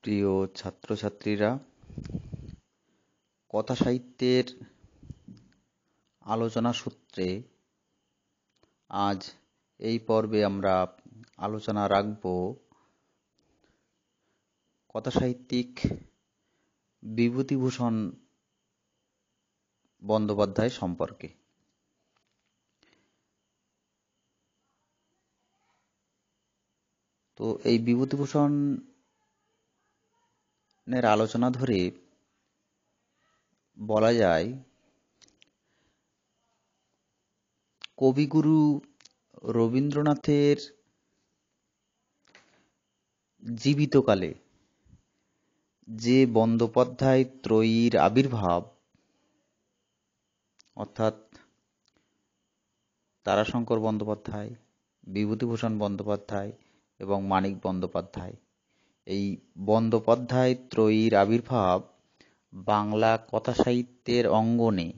প্রিয় ছাত্রছাত্রীরা, কথা সাহিত্যের আলোচনা সূত্রে আজ এই পর্বে আমরা আলোচনা রাখব কথাসাহিত্যিক বিভূতিভূষণ বন্দ্যোপাধ্যায় সম্পর্কে। তো এই বিভূতিভূষণের আলোচনা ধরে বলা যায়, কবিগুরু রবীন্দ্রনাথের জীবিতকালে যে বন্দ্যোপাধ্যায় ত্রয়ীর আবির্ভাব, অর্থাৎ তারাশঙ্কর বন্দ্যোপাধ্যায়, বিভূতিভূষণ বন্দ্যোপাধ্যায় এবং মানিক বন্দ্যোপাধ্যায়, এই বন্দ্যোপাধ্যায় ত্রয়ীর আবির্ভাব বাংলা কথা সাহিত্যের অঙ্গনে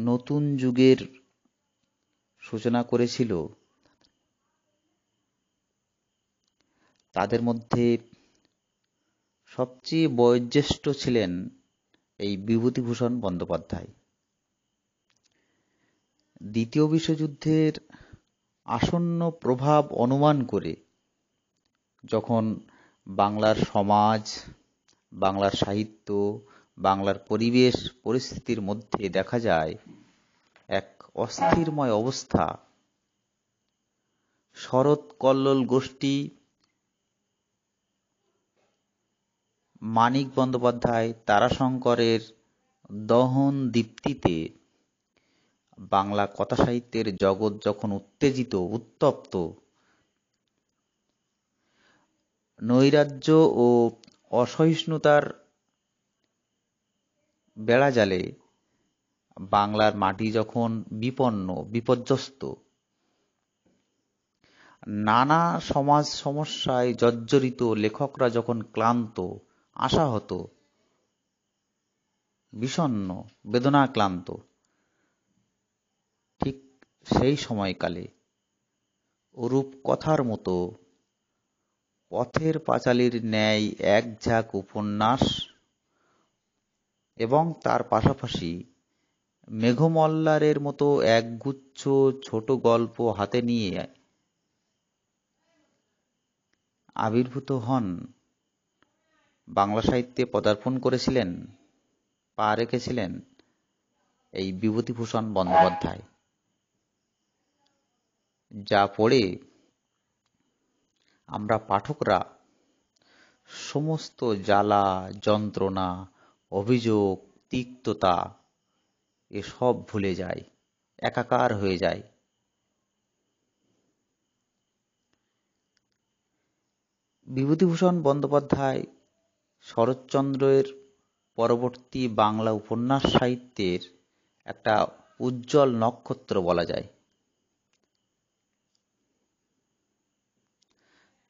নতুন যুগের সূচনা করেছিল। তাদের মধ্যে সবচেয়ে বয়োজ্যেষ্ঠ ছিলেন এই বিভূতিভূষণ বন্দ্যোপাধ্যায়। দ্বিতীয় বিশ্বযুদ্ধের আসন্ন প্রভাব অনুমান করে যখন বাংলার সমাজ, বাংলার সাহিত্য, বাংলার পরিবেশ পরিস্থিতির মধ্যে দেখা যায় এক অস্থিরময় অবস্থা, শরৎ কল্লোল গোষ্ঠী মানিক বন্দ্যোপাধ্যায়, তারাশঙ্করের দহন দীপ্তিতে বাংলা কথা সাহিত্যের জগৎ যখন উত্তেজিত, উত্তপ্ত, নৈরাজ্য ও অসহিষ্ণুতার বেড়াজালে বাংলার মাটি যখন বিপন্ন, বিপর্যস্ত, নানা সমাজ সমস্যায় জর্জরিত লেখকরা যখন ক্লান্ত, আশাহত, বিষণ্ণ, বেদনাক্লান্ত, ঠিক সেই সময়কালে ওরূপ কথার মতো পথের পাঁচালীর ন্যায় এক ঝাঁক উপন্যাস এবং তার পাশাপাশি মেঘমল্লারের মতো একগুচ্ছ ছোট গল্প হাতে নিয়ে আবির্ভূত হন, বাংলা সাহিত্যে পদার্পণ করেছিলেন, পা রেখেছিলেন এই বিভূতিভূষণ বন্দ্যোপাধ্যায়। যা পড়ে আমরা পাঠকরা সমস্ত জ্বালা, যন্ত্রণা, অভিযোগ, তিক্ততা এসব ভুলে যায়, একাকার হয়ে যায়। বিভূতিভূষণ বন্দ্যোপাধ্যায় শরৎচন্দ্রের পরবর্তী বাংলা উপন্যাস সাহিত্যের একটা উজ্জ্বল নক্ষত্র বলা যায়।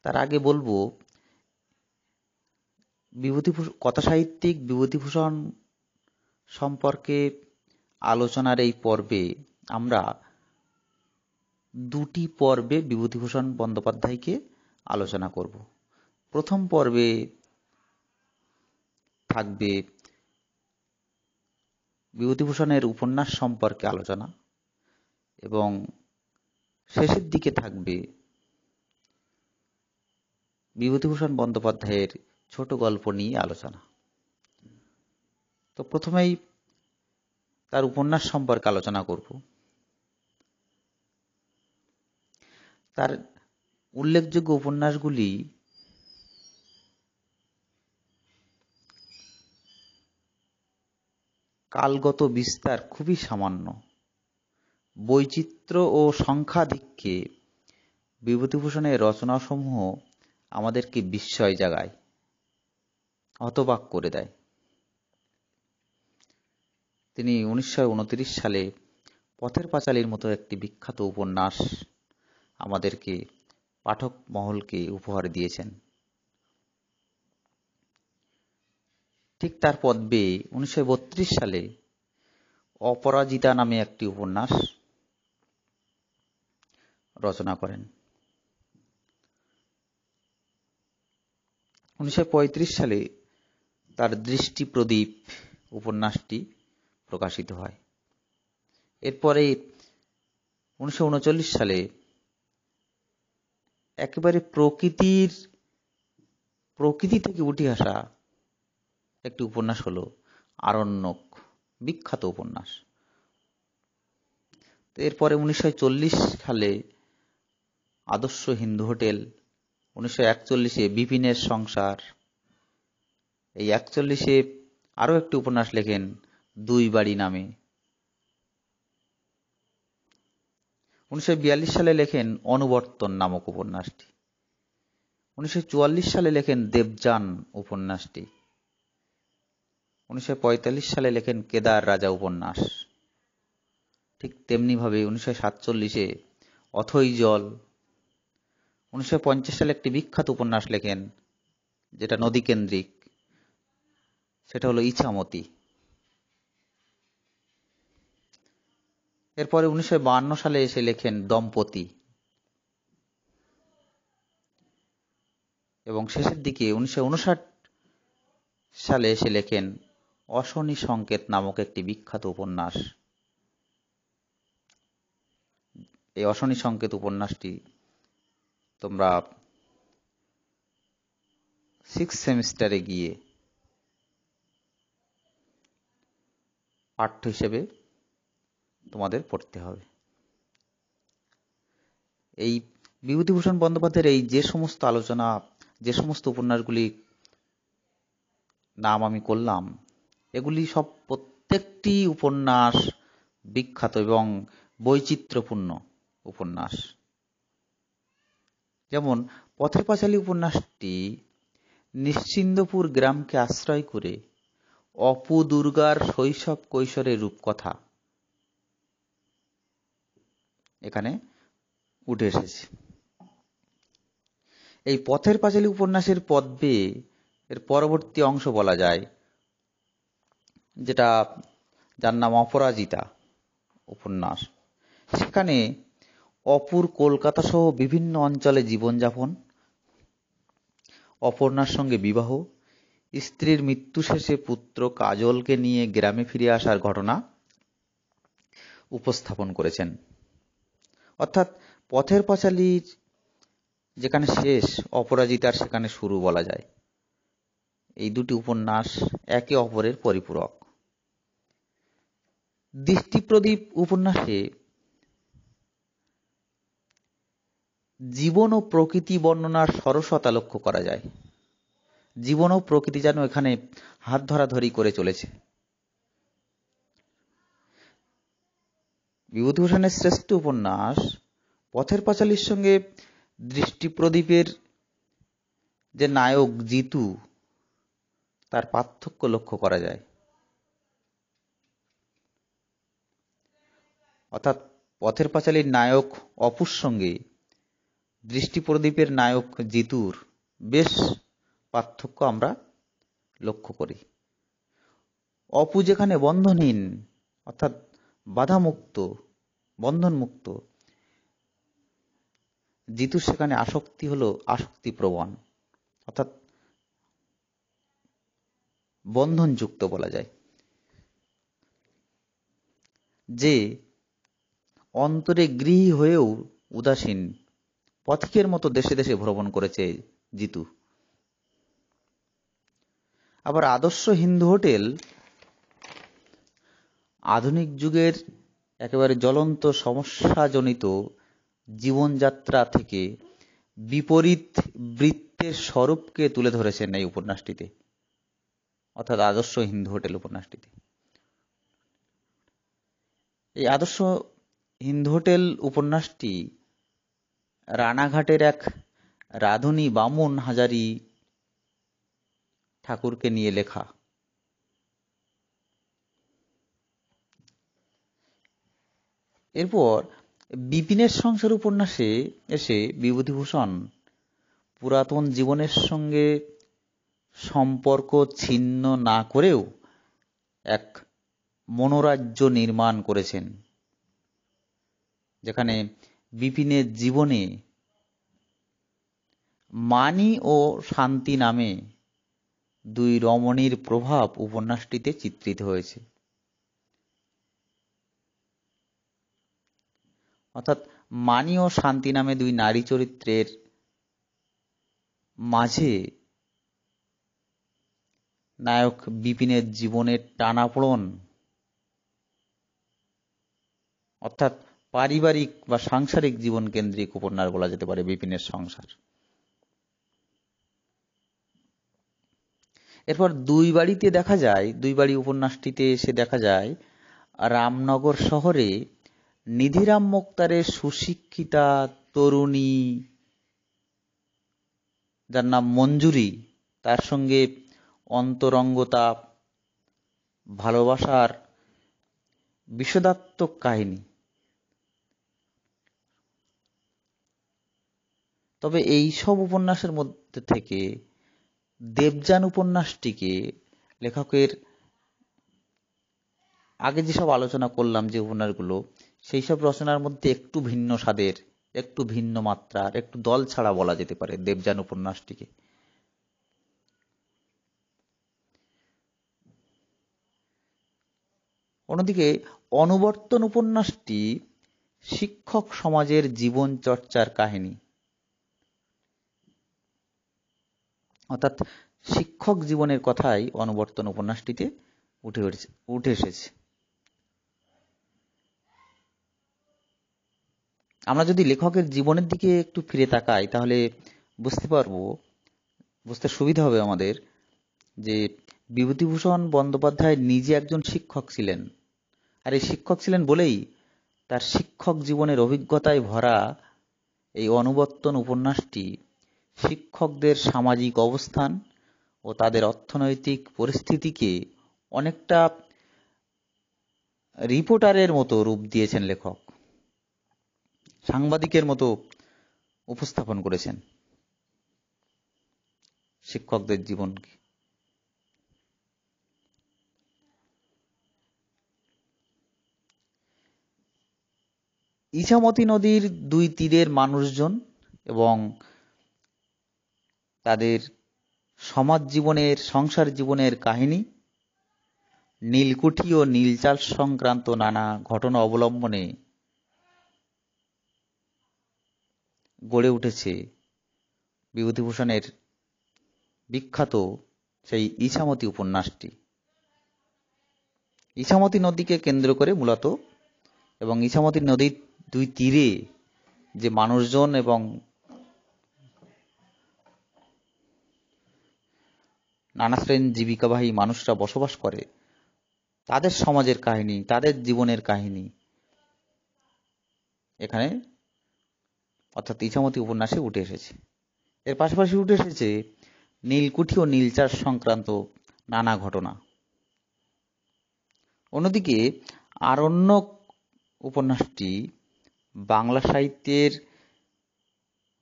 তার আগে বলবো, কথাসাহিত্যিক বিভূতিভূষণ সম্পর্কে আলোচনার এই পর্বে আমরা দুটি পর্বে বিভূতিভূষণ বন্দ্যোপাধ্যায়কে আলোচনা করব। প্রথম পর্বে থাকবে বিভূতিভূষণের উপন্যাস সম্পর্কে আলোচনা এবং শেষের দিকে থাকবে বিভূতিভূষণ বন্দ্যোপাধ্যায়ের ছোট গল্প নিয়ে আলোচনা। তো প্রথমেই তার উপন্যাস সম্পর্কে আলোচনা করব। তার উল্লেখযোগ্য উপন্যাসগুলি কালগত বিস্তার খুবই সামান্য, বৈচিত্র্য ও সংখ্যাধিক্যে বিভূতিভূষণের রচনাসমূহ আমাদেরকে বিস্ময় জাগায়, হতবাক করে দেয়। তিনি 1929 সালে পথের পাঁচালীর মতো একটি বিখ্যাত উপন্যাস আমাদেরকে, পাঠক মহলকে উপহার দিয়েছেন। ঠিক তার পূর্বে 1932 সালে অপরাজিতা নামে একটি উপন্যাস রচনা করেন। 1935 সালে তার দৃষ্টি প্রদীপ উপন্যাসটি প্রকাশিত হয়। এরপরে 1939 সালে একেবারে প্রকৃতি থেকে উঠে আসা একটি উপন্যাস হলো আরণ্যক, বিখ্যাত উপন্যাস। এরপরে 1940 সালে আদর্শ হিন্দু হোটেল, 1941 বিপিনের সংসার, এই 41 আরো একটি উপন্যাস লেখেন দুই বাড়ি নামে। 1942 সালে লেখেন অনুবর্তন নামক উপন্যাসটি। 1944 সালে লেখেন দেবযান উপন্যাসটি। 1945 সালে লেখেন কেদার রাজা উপন্যাস। ঠিক তেমনি ভাবে 1947 অথৈ জল। 1950 সালে একটি বিখ্যাত উপন্যাস লেখেন যেটা নদী কেন্দ্রিক, সেটা হলো ইছামতি। এরপরে 1952 সালে এসে লেখেন দম্পতি, এবং শেষের দিকে 1959 সালে এসে লেখেন অশনি সংকেত নামক একটি বিখ্যাত উপন্যাস। এই অশনি সংকেত উপন্যাসটি তোমরা 6th সেমিস্টারে গিয়ে পাঠ্য হিসেবে তোমাদের পড়তে হবে। এই বিভূতিভূষণ বন্দ্যোপাধ্যায়ের এই যে সমস্ত আলোচনা, যে সমস্ত উপন্যাসগুলি নাম আমি করলাম, এগুলি সব প্রত্যেকটি উপন্যাস বিখ্যাত এবং বৈচিত্র্যপূর্ণ উপন্যাস। যেমন পথের পাঁচালী উপন্যাসটি নিশ্চিন্দপুর গ্রামকে আশ্রয় করে অপু দুর্গার শৈশব কৈশোরের রূপকথা এখানে উঠে এসেছে। এই পথের পাঁচালী উপন্যাসের পদ্মে এর পরবর্তী অংশ বলা যায়, যার নাম অপরাজিতা উপন্যাস। সেখানে অপুর কলকাতা সহ বিভিন্ন অঞ্চলে জীবনযাপন, অপর্ণার সঙ্গে বিবাহ, স্ত্রীর মৃত্যু শেষে পুত্র কাজলকে নিয়ে গ্রামে ফিরে আসার ঘটনা উপস্থাপন করেছেন। অর্থাৎ পথের পাঁচালীর যেখানে শেষ, অপরাজিতার সেখানে শুরু বলা যায়। এই দুটি উপন্যাস একে অপরের পরিপূরক। দৃষ্টিপ্রদীপ উপন্যাসে জীবন ও প্রকৃতি বর্ণনার সরসতা লক্ষ্য করা যায়। জীবন ও প্রকৃতি যেন এখানে হাত ধরাধরি করে চলেছে। বিভূতিভূষণের শ্রেষ্ঠ উপন্যাস পথের পাঁচালীর সঙ্গে দৃষ্টিপ্রদীপের যে নায়ক জিতু, তার পার্থক্য লক্ষ্য করা যায়। অর্থাৎ পথের পাঁচালীর নায়ক অপুর সঙ্গে দৃষ্টিপ্রদীপের নায়ক জিতুর বেশ পার্থক্য আমরা লক্ষ্য করি। অপু যেখানে বন্ধনহীন, অর্থাৎ বাধামুক্ত, বন্ধনমুক্ত, জিতুর সেখানে আসক্তি হলো আসক্তিপ্রবণ, অর্থাৎ বন্ধনযুক্ত বলা যায়। যে অন্তরে গৃহী হয়েও উদাসীন, পথিকের মতো দেশে দেশে ভ্রমণ করেছে জিতু। আবার আদর্শ হিন্দু হোটেল আধুনিক যুগের একেবারে জ্বলন্ত সমস্যাজনিত জীবনযাত্রা থেকে বিপরীত বৃত্তের স্বরূপকে তুলে ধরেছেন এই উপন্যাসটিতে, অর্থাৎ আদর্শ হিন্দু হোটেল উপন্যাসটিতে। এই আদর্শ হিন্দু হোটেল উপন্যাসটি রানাঘাটের এক রাঁধুনি বামুন হাজারি ঠাকুরকে নিয়ে লেখা। এরপর বিপিনের সংসার উপন্যাসে এসে বিভূতিভূষণ পুরাতন জীবনের সঙ্গে সম্পর্ক ছিন্ন না করেও এক মনোরাজ্য নির্মাণ করেছেন, যেখানে বিপিনের জীবনে মানি ও শান্তি নামে দুই রমণীর প্রভাব উপন্যাসটিতে চিত্রিত হয়েছে। অর্থাৎ মানি ও শান্তি নামে দুই নারী চরিত্রের মাঝে নায়ক বিপিনের জীবনের টানাপোড়েন, অর্থাৎ পারিবারিক বা সাংসারিক জীবন কেন্দ্রিক উপন্যাস বলা যেতে পারে বিপিনের সংসার। এরপর দুই বাড়ি উপন্যাসটিতে এসে দেখা যায় রামনগর শহরে নিধিরাম মোক্তারের সুশিক্ষিতা তরুণী যার নাম মঞ্জুরি, তার সঙ্গে অন্তরঙ্গতা, ভালোবাসার বিষাদাত্মক কাহিনী। তবে এই সব উপন্যাসের মধ্যে থেকে দেবযান উপন্যাসটিকে লেখকের আগে যেসব আলোচনা করলাম যে উপন্যাসগুলো, সেই সব রচনার মধ্যে একটু ভিন্ন স্বাদের, একটু ভিন্ন মাত্রার, একটু দল ছাড়া বলা যেতে পারে দেবযান উপন্যাসটিকে। অন্যদিকে অনুবর্তন উপন্যাসটি শিক্ষক সমাজের জীবন চর্চার কাহিনী, অর্থাৎ শিক্ষক জীবনের কথাই অনুবর্তন উপন্যাসটিতে উঠে এসেছে। আমরা যদি লেখকের জীবনের দিকে একটু ফিরে তাকাই তাহলে বুঝতে সুবিধা হবে আমাদের যে বিভূতিভূষণ বন্দ্যোপাধ্যায় নিজে একজন শিক্ষক ছিলেন, আর এই শিক্ষক ছিলেন বলেই তার শিক্ষক জীবনের অভিজ্ঞতায় ভরা এই অনুবর্তন উপন্যাসটি শিক্ষকদের সামাজিক অবস্থান ও তাদের অর্থনৈতিক পরিস্থিতিকে অনেকটা রিপোর্টারের মতো রূপ দিয়েছেন লেখক, সাংবাদিকের মতো উপস্থাপন করেছেন শিক্ষকদের জীবনকে। ইছামতি নদীর দুই তীরের মানুষজন এবং তাদের সমাজ জীবনের, সংসার জীবনের কাহিনী, নীলকুঠি ও নীলচাষ সংক্রান্ত নানা ঘটনা অবলম্বনে গড়ে উঠেছে বিভূতিভূষণের বিখ্যাত সেই ইছামতি উপন্যাসটি। ইছামতি নদীকে কেন্দ্র করে মূলত, এবং ইছামতি নদীর দুই তীরে যে মানুষজন এবং নানা শ্রেণীর জীবিকাবাহী মানুষরা বসবাস করে, তাদের সমাজের কাহিনী, তাদের জীবনের কাহিনী এখানে অর্থাৎ ইছামতি উপন্যাসে উঠে এসেছে। এর পাশাপাশি উঠে এসেছে নীলকুঠি ও নীলচাষ সংক্রান্ত নানা ঘটনা। অন্যদিকে আরণ্যক উপন্যাসটি বাংলা সাহিত্যের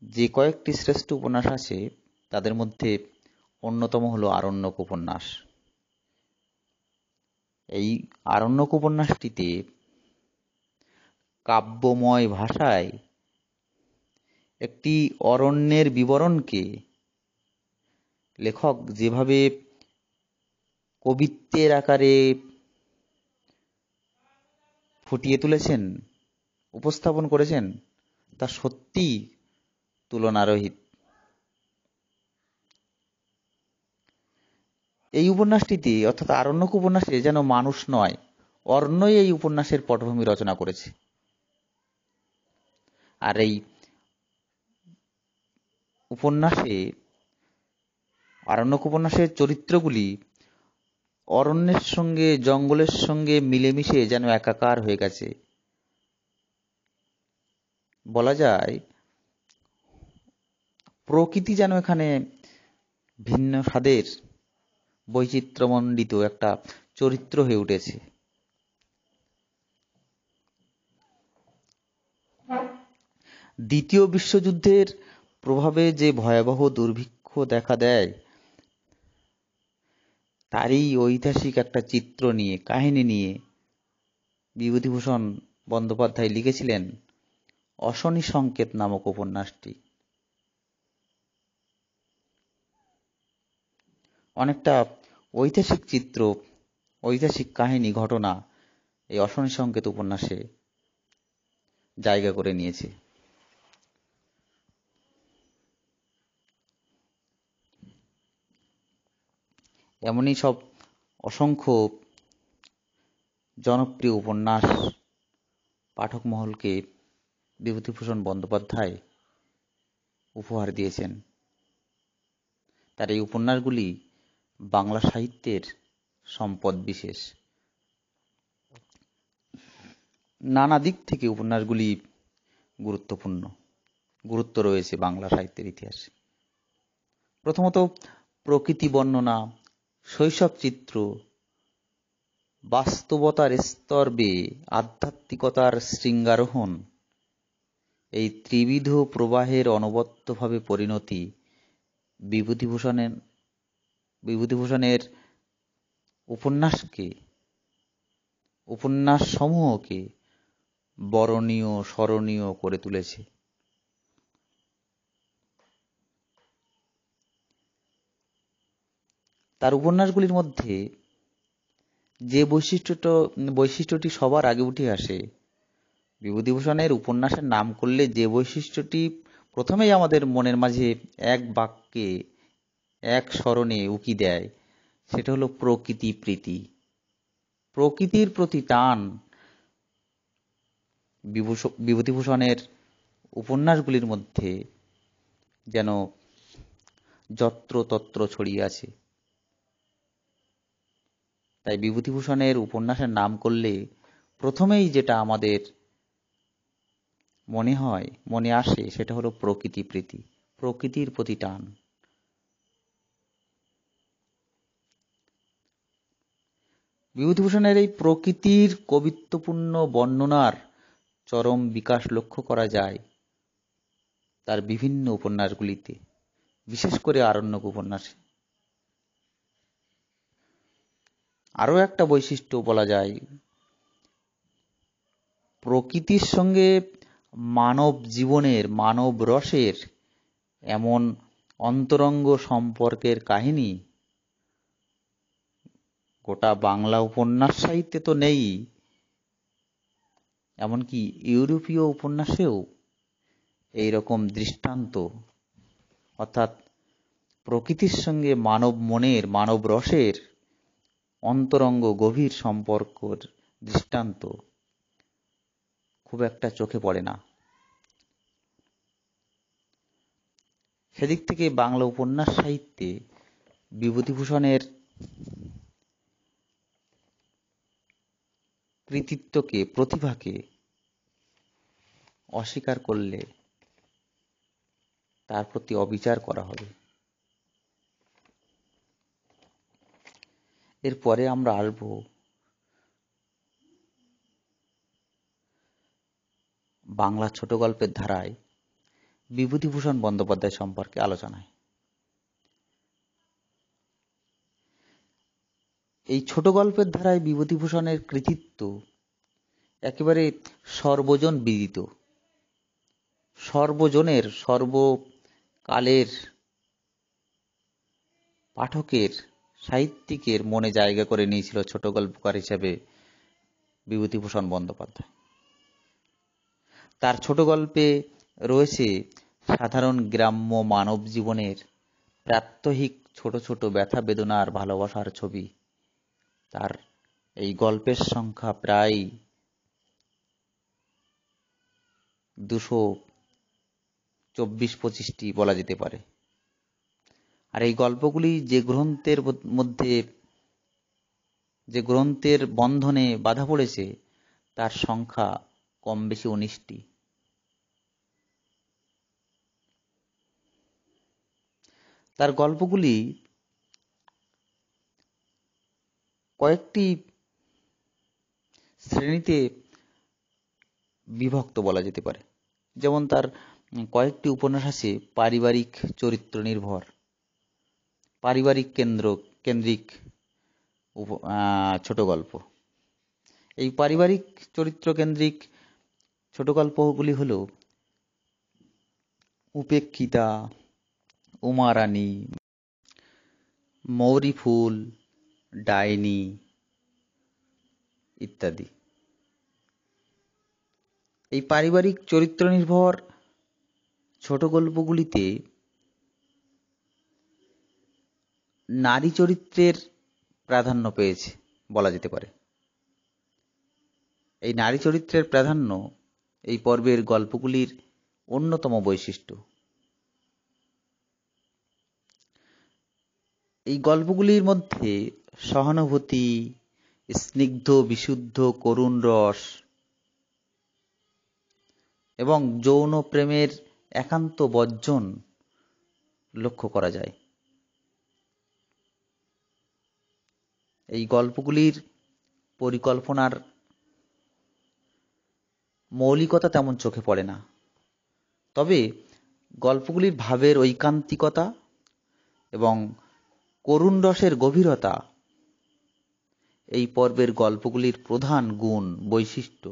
যে কয়েকটি শ্রেষ্ঠ উপন্যাস আছে তাদের মধ্যে অন্যতম হলো আরণ্যক উপন্যাস। এই আরণ্যক উপন্যাসটিতে কাব্যময় ভাষায় একটি অরণ্যের বিবরণকে লেখক যেভাবে কবিত্বের আকারে ফুটিয়ে তুলেছেন, উপস্থাপন করেছেন, তা সত্যি তুলনারহিত। এই উপন্যাসটিতে অর্থাৎ আরণ্যক উপন্যাসে যেন মানুষ নয়, অরণ্যই এই উপন্যাসের পটভূমি রচনা করেছে। আর এই উপন্যাসে, আরণ্যক উপন্যাসের চরিত্রগুলি অরণ্যের সঙ্গে, জঙ্গলের সঙ্গে মিলেমিশে যেন একাকার হয়ে গেছে। বলা যায় প্রকৃতি যেন এখানে ভিন্ন স্বাদের বৈচিত্র্যমণ্ডিত একটা চরিত্র হয়ে উঠেছে। দ্বিতীয় বিশ্বযুদ্ধের প্রভাবে যে ভয়াবহ দুর্ভিক্ষ দেখা দেয় তারই ঐতিহাসিক একটা চিত্র নিয়ে, কাহিনী নিয়ে বিভূতিভূষণ বন্দ্যোপাধ্যায় লিখেছিলেন অশনি সংকেত নামক উপন্যাসটি। অনেকটা ঐতিহাসিক চিত্র, ঐতিহাসিক কাহিনী, ঘটনা এই অশনি সংকেত উপন্যাসে জায়গা করে নিয়েছে। এমনই সব অসংখ্য জনপ্রিয় উপন্যাস পাঠক মহলকে বিভূতিভূষণ বন্দ্যোপাধ্যায় উপহার দিয়েছেন। তার এই উপন্যাসগুলি বাংলা সাহিত্যের সম্পদ বিশেষ। নানা দিক থেকে উপন্যাসগুলি গুরুত্ব রয়েছে বাংলা সাহিত্যের ইতিহাসে। প্রথমত প্রকৃতি বর্ণনা, শৈশব চিত্র, বাস্তবতার স্তর বেয়ে আধ্যাত্মিকতার শৃঙ্গারোহণ, এই ত্রিবিধ প্রবাহের অনবদ্যভাবে পরিণতি বিভূতিভূষণের উপন্যাস সমূহকে বরণীয়, স্মরণীয় করে তুলেছে। তার উপন্যাসগুলির মধ্যে যে বৈশিষ্ট্যটি সবার আগে উঠে আসে, বিভূতিভূষণের উপন্যাসের নাম করলে যে বৈশিষ্ট্যটি প্রথমেই আমাদের মনের মাঝে এক বাক্যে, এক স্মরণে উকি দেয়, সেটা হলো প্রকৃতি প্রীতি। প্রকৃতির প্রতি টান বিভূতিভূষণের উপন্যাসগুলির মধ্যে যেন যত্রতত্র ছড়িয়ে আছে। তাই বিভূতিভূষণের উপন্যাসের নাম করলে প্রথমেই যেটা আমাদের মনে আসে সেটা হলো প্রকৃতি প্রীতি, প্রকৃতির প্রতি টান। বিভূতিভূষণের এই প্রকৃতির কবিত্বপূর্ণ বর্ণনার চরম বিকাশ লক্ষ্য করা যায় তার বিভিন্ন উপন্যাসগুলিতে, বিশেষ করে আরণ্যক উপন্যাসে। আরও একটা বৈশিষ্ট্য বলা যায়, প্রকৃতির সঙ্গে মানব জীবনের, মানব রসের এমন অন্তরঙ্গ সম্পর্কের কাহিনী গোটা বাংলা উপন্যাস সাহিত্যে তো নেই, এমনকি ইউরোপীয় উপন্যাসেও এইরকম দৃষ্টান্ত, অর্থাৎ প্রকৃতির সঙ্গে মানব মনের, মানব রসের অন্তরঙ্গ গভীর সম্পর্কের দৃষ্টান্ত খুব একটা চোখে পড়ে না। সেদিক থেকে বাংলা উপন্যাস সাহিত্যে বিভূতিভূষণের কৃতিত্বকে, প্রতিভাকে অস্বীকার করলে তার প্রতি অবিচার করা হবে। এরপরে আমরা আসব বাংলা ছোট গল্পের ধারায় বিভূতিভূষণ বন্দ্যোপাধ্যায় সম্পর্কে আলোচনায়। এই ছোট গল্পের ধারায় বিভূতিভূষণের কৃতিত্ব একেবারে সর্বজন বিদিত, সর্বজনের, সর্বকালের পাঠকের, সাহিত্যিকের মনে জায়গা করে নিয়েছিল ছোট গল্পকার হিসেবে বিভূতিভূষণ বন্দ্যোপাধ্যায়। তার ছোট গল্পে রয়েছে সাধারণ গ্রাম্য মানব জীবনের প্রাত্যহিক ছোট ছোট ব্যথা বেদনার ভালোবাসার ছবি। তার এই গল্পের সংখ্যা প্রায় 224-25টি বলা যেতে পারে। আর এই গল্পগুলি যে গ্রন্থের বন্ধনে বাঁধা পড়েছে তার সংখ্যা কম বেশি 19টি। তার গল্পগুলি কয়েকটি শ্রেণীতে বিভক্ত বলা যেতে পারে। যেমন তার কয়েকটি উপন্যাস আছে পারিবারিক চরিত্র নির্ভর, পারিবারিক কেন্দ্রিক ছোট গল্প। এই পারিবারিক চরিত্র কেন্দ্রিক ছোট গল্পগুলি হল উপেক্ষিতা, উমা রানী, মৌরি ফুল, ডাইনি ইত্যাদি। এই পারিবারিক চরিত্র নির্ভর ছোট গল্পগুলিতে নারী চরিত্রের প্রাধান্য পেয়েছে বলা যেতে পারে। এই নারী চরিত্রের প্রাধান্য এই পর্বের গল্পগুলির অন্যতম বৈশিষ্ট্য। এই গল্পগুলির মধ্যে সহানুভূতি, স্নিগ্ধ বিশুদ্ধ করুণ রস এবং যৌন প্রেমের একান্ত বর্জন লক্ষ্য করা যায়। এই গল্পগুলির পরিকল্পনার মৌলিকতা তেমন চোখে পড়ে না, তবে গল্পগুলির ভাবের ঐকান্তিকতা এবং করুণ রসের গভীরতা এই পর্বের গল্পগুলির প্রধান গুণ, বৈশিষ্ট্য,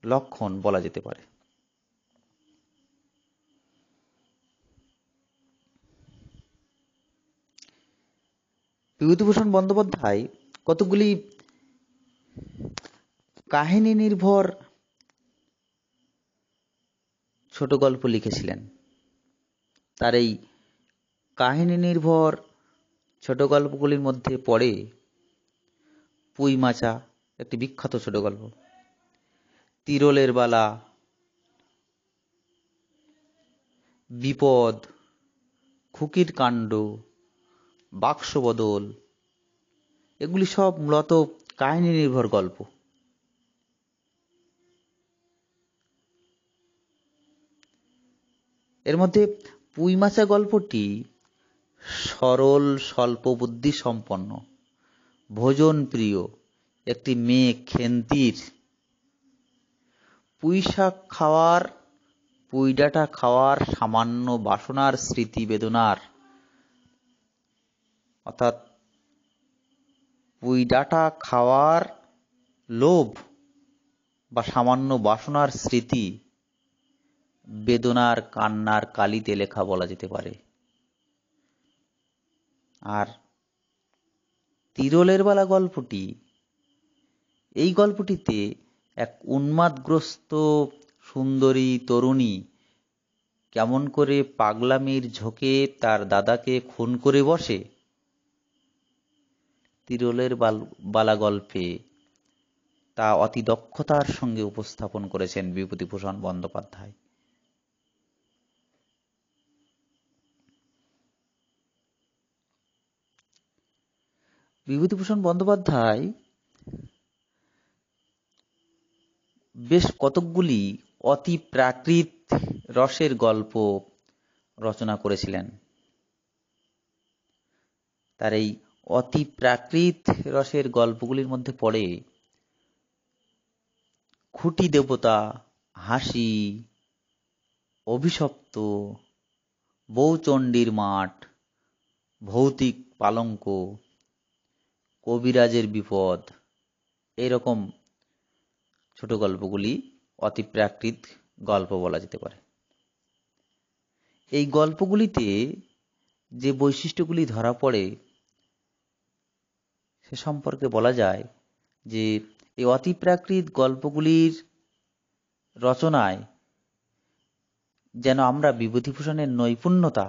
লক্ষণ বলা যেতে পারে। বিভূতিভূষণ বন্দ্যোপাধ্যায় কতগুলি কাহিনী নির্ভর ছোট গল্প লিখেছিলেন। তার এই কাহিনী নির্ভর ছোট গল্পগুলির মধ্যে পড়ে পুঁই মাচা, একটি বিখ্যাত ছোট গল্প, তিরলের বালা, বিপদ, খুকির কাণ্ড, বাক্সবদল, এগুলি সব মূলত কাহিনী নির্ভর গল্প। এর মধ্যে পুঁই মাচা গল্পটি সরল, স্বল্প বুদ্ধি সম্পন্ন, ভোজন প্রিয় একটি মেয়ে খেন্তির পুঁই শাক খাওয়ার, পুঁই ডাঁটা খাওয়ার সামান্য বাসনার স্মৃতি বেদনার, অর্থাৎ পুঁই ডাঁটা খাওয়ার লোভ বা সামান্য বাসনার স্মৃতি বেদনার কান্নার কালিতে লেখা বলা যেতে পারে। আর তিরলের বালা গল্পটি, এই গল্পটিতে এক উন্মাদগ্রস্ত সুন্দরী তরুণী কেমন করে পাগলামির ঝোঁকে তার দাদাকে খুন করে বসে, তিরলের বালা গল্পে তা অতি দক্ষতার সঙ্গে উপস্থাপন করেছেন বিভূতিভূষণ বন্দ্যোপাধ্যায়। বিভূতিভূষণ বন্দ্যোপাধ্যায় বেশ কতকগুলি অতি প্রাকৃত রসের গল্প রচনা করেছিলেন। তার এই অতি প্রাকৃত রসের গল্পগুলির মধ্যে পড়ে খুঁটি দেবতা, হাসি, অভিশপ্ত, বউচণ্ডীর মাঠ, ভৌতিক পালঙ্ক, কবিরাজের বিপদ, এইরকম ছোট গল্পগুলি অতি প্রাকৃত গল্প বলা যেতে পারে। এই গল্পগুলিতে যে বৈশিষ্ট্যগুলি ধরা পড়ে সে সম্পর্কে বলা যায় যে এই অতি প্রাকৃত গল্পগুলির রচনায় যেন আমরা বিভূতিভূষণের নৈপুণ্যতা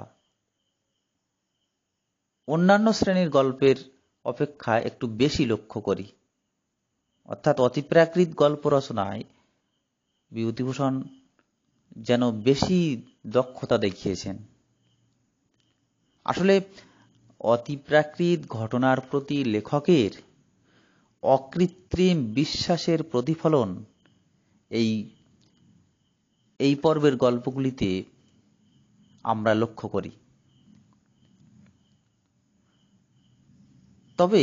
অন্যান্য শ্রেণীর গল্পের অপেক্ষা একটু বেশি লক্ষ্য করি। অর্থাৎ অতি প্রাকৃত গল্প রচনায় বিভূতিভূষণ যেন বেশি দক্ষতা দেখিয়েছেন। আসলে অতি প্রাকৃত ঘটনার প্রতি লেখকের অকৃত্রিম বিশ্বাসের প্রতিফলন এই পর্বের গল্পগুলিতে আমরা লক্ষ্য করি। তবে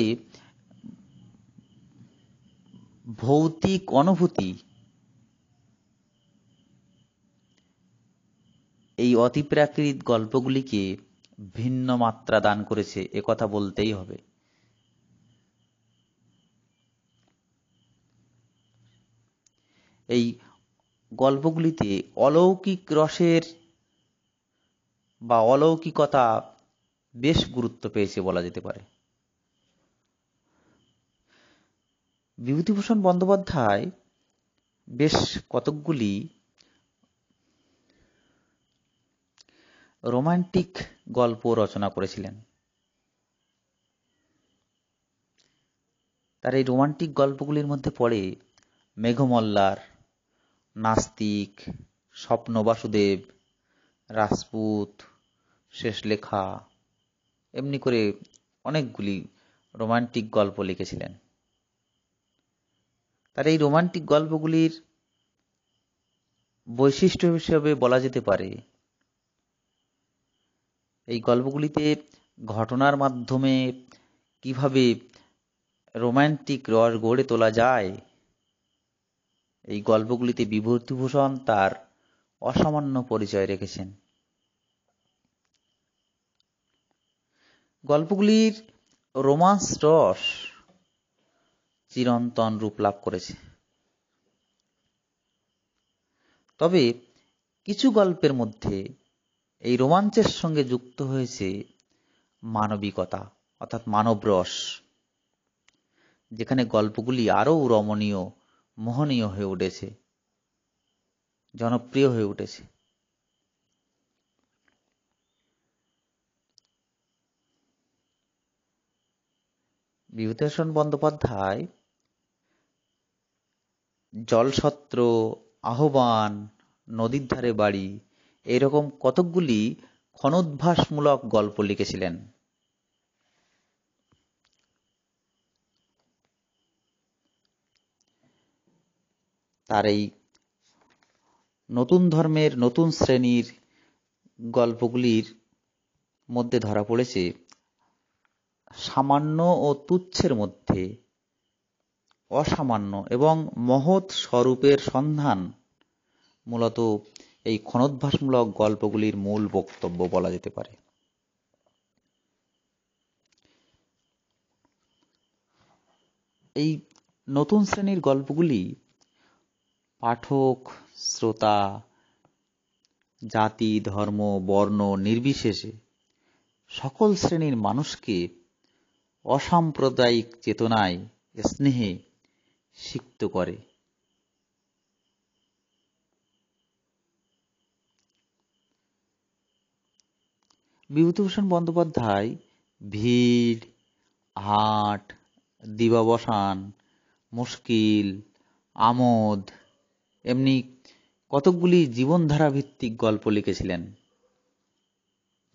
ভৌতিক অনুভূতি এই অতি প্রাকৃত গল্পগুলিকে ভিন্ন মাত্রা দান করেছে, একথা বলতেই হবে। এই গল্পগুলিতে অলৌকিক রসের বা অলৌকিকতা বেশ গুরুত্ব পেয়েছে বলা যেতে পারে। বিভূতিভূষণ বন্দ্যোপাধ্যায় বেশ কতকগুলি রোমান্টিক গল্প রচনা করেছিলেন। তার এই রোমান্টিক গল্পগুলির মধ্যে পড়ে মেঘমল্লার, নাস্তিক, স্বপ্ন বাসুদেব, রাজপুত, শেষ লেখা, এমনি করে অনেকগুলি রোমান্টিক গল্প লিখেছিলেন। তার এই রোমান্টিক গল্পগুলির বৈশিষ্ট্য হিসেবে বলা যেতে পারে, এই গল্পগুলিতে ঘটনার মাধ্যমে কিভাবে রোমান্টিক রস গড়ে তোলা যায়, এই গল্পগুলিতে বিভূতিভূষণ তার অসামান্য পরিচয় রেখেছেন। গল্পগুলির রোমান্স রস চিরন্তন রূপ লাভ করেছে। তবে কিছু গল্পের মধ্যে এই রোমাঞ্চের সঙ্গে যুক্ত হয়েছে মানবিকতা, অর্থাৎ মানবরস, যেখানে গল্পগুলি আরও রমণীয়, মোহনীয় হয়ে উঠেছে, জনপ্রিয় হয়ে উঠেছে। বিভূতিভূষণ বন্দ্যোপাধ্যায় জলছত্র, আহ্বান, নদীর ধারে বাড়ি, এরকম কতকগুলি ক্ষণোদ্ভাসমূলক গল্প লিখেছিলেন। তার এই নতুন ধর্মের নতুন শ্রেণীর গল্পগুলির মধ্যে ধরা পড়েছে সামান্য ও তুচ্ছের মধ্যে অসামান্য এবং মহৎ স্বরূপের সন্ধান মূলত এই ক্ষণোদ্ভাসমূলক গল্পগুলির মূল বক্তব্য বলা যেতে পারে। এই নতুন শ্রেণীর গল্পগুলি পাঠক, শ্রোতা, জাতি, ধর্ম, বর্ণ নির্বিশেষে সকল শ্রেণীর মানুষকে অসাম্প্রদায়িক চেতনায়, স্নেহে সিক্ত করে। বিভূতিভূষণ বন্দ্যোপাধ্যায় ভিড়, হাট, দিবাবসান, মুশকিল, আমোদ, এমনি কতকগুলি জীবনধারা ভিত্তিক গল্প লিখেছিলেন,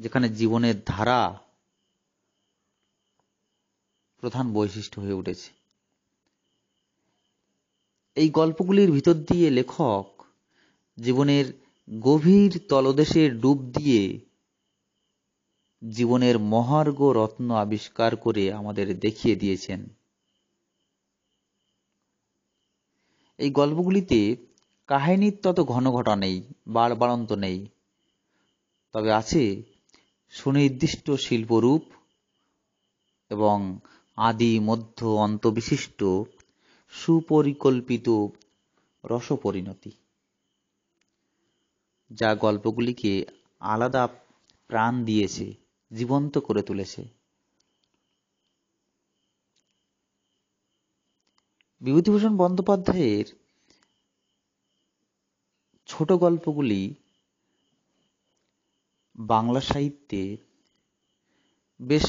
যেখানে জীবনের ধারা প্রধান বৈশিষ্ট্য হয়ে উঠেছে। এই গল্পগুলির ভিতর দিয়ে লেখক জীবনের গভীর তলদেশে ডুব দিয়ে জীবনের মহার্ঘ রত্ন আবিষ্কার করে আমাদের দেখিয়ে দিয়েছেন। এই গল্পগুলিতে কাহিনীর তত ঘনঘটা নেই, বাড়বাড়ন্ত নেই, তবে আছে সুনির্দিষ্ট শিল্পরূপ এবং আদি মধ্য অন্ত বিশিষ্ট সুপরিকল্পিত রসপরিণতি, যা গল্পগুলিকে আলাদা প্রাণ দিয়েছে, জীবন্ত করে তুলেছে। বিভূতিভূষণ বন্দ্যোপাধ্যায়ের ছোট গল্পগুলি বাংলা সাহিত্যে বেশ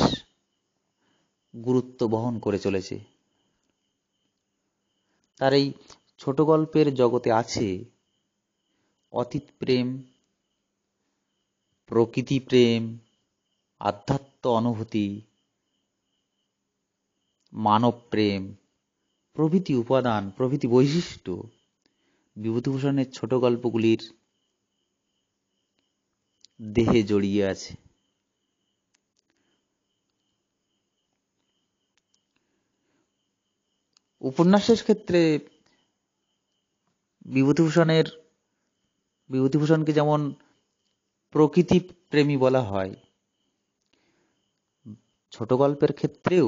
গুরুত্ব বহন করে চলেছে। তার এই ছোট গল্পের জগতে আছে অতীত প্রেম, প্রকৃতি প্রেম, আধ্যাত্ম অনুভূতি, মানব প্রেম প্রভৃতি উপাদান, প্রভৃতি বৈশিষ্ট্য বিভূতিভূষণের ছোট গল্পগুলির দেহে জড়িয়ে আছে। উপন্যাসের ক্ষেত্রে বিভূতিভূষণকে যেমন প্রকৃতি প্রেমী বলা হয়, ছোট গল্পের ক্ষেত্রেও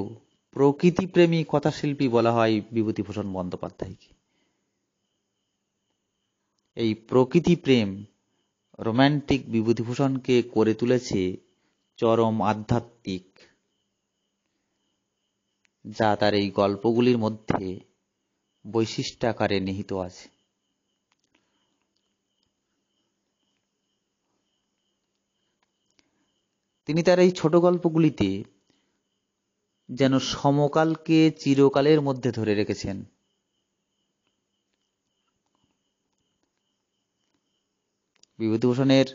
প্রকৃতি প্রেমী কথাশিল্পী বলা হয় বিভূতিভূষণ বন্দ্যোপাধ্যায়কে। এই প্রকৃতি প্রেম রোম্যান্টিক বিভূতিভূষণকে করে তুলেছে চরম আধ্যাত্মিক, যা তার এই গল্পগুলির মধ্যে বৈশিষ্ট্য আকারে নিহিত আছে। তিনি তার এই ছোট গল্পগুলিতে যেন সমকালকে চিরকালের মধ্যে ধরে রেখেছেন। বিভূতিভূষণের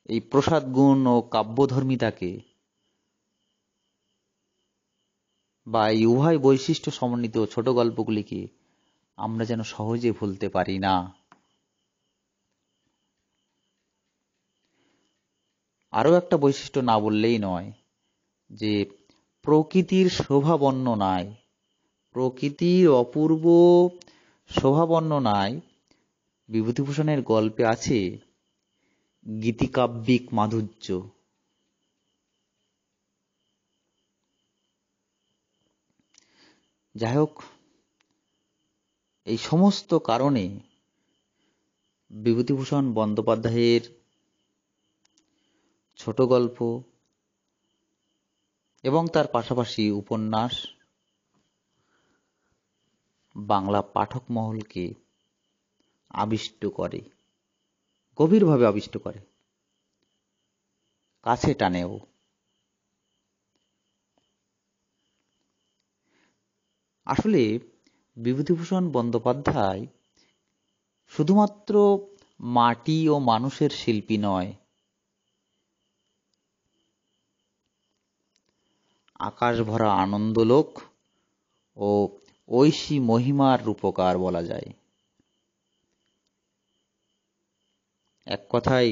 এই প্রসাদ গুণ ও কাব্যধর্মিতাকে, বা এই উভয় বৈশিষ্ট্য সমন্বিত ছোট গল্পগুলিকে আমরা যেন সহজে ভুলতে পারি না। আরও একটা বৈশিষ্ট্য না বললেই নয়, যে প্রকৃতির শোভা বর্ণনায়, প্রকৃতির অপূর্ব শোভা বর্ণনায় বিভূতিভূষণের গল্পে আছে গীতিকাব্যিক মাধুর্য। যাই হোক, এই সমস্ত কারণে বিভূতিভূষণ বন্দ্যোপাধ্যায়ের ছোট গল্প এবং তার পাশাপাশি উপন্যাস বাংলা পাঠক মহলকে আবিষ্ট করে, গভীরভাবে আবিষ্ট করে, কাছে টানেও। আসলে বিভূতিভূষণ বন্দ্যোপাধ্যায় শুধুমাত্র মাটি ও মানুষের শিল্পী নয়, আকাশ ভরা আনন্দলোক ও ঐশী মহিমার রূপকার বলা যায়। এক কথায়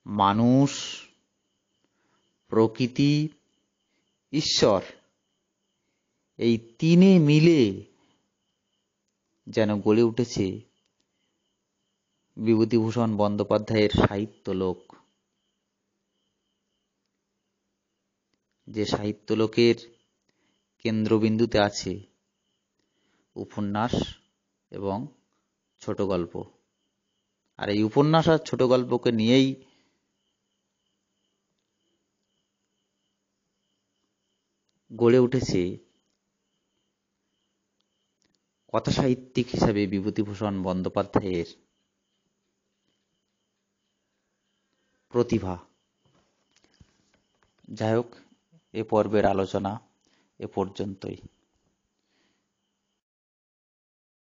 মানুষ, প্রকৃতি, ঈশ্বর, এই তিনে মিলে যেন গড়ে উঠেছে বিভূতিভূষণ বন্দ্যোপাধ্যায়ের সাহিত্যলোক। যে সাহিত্যলোকের কেন্দ্রবিন্দুতে আছে উপন্যাস এবং ছোট গল্প। আর এই উপন্যাস আর ছোট গল্পকে নিয়েই গড়ে উঠেছে কথাসাহিত্যিক হিসাবে বিভূতিভূষণ বন্দ্যোপাধ্যায়ের প্রতিভা। যাই হোক, এ পর্বের আলোচনা এ পর্যন্তই।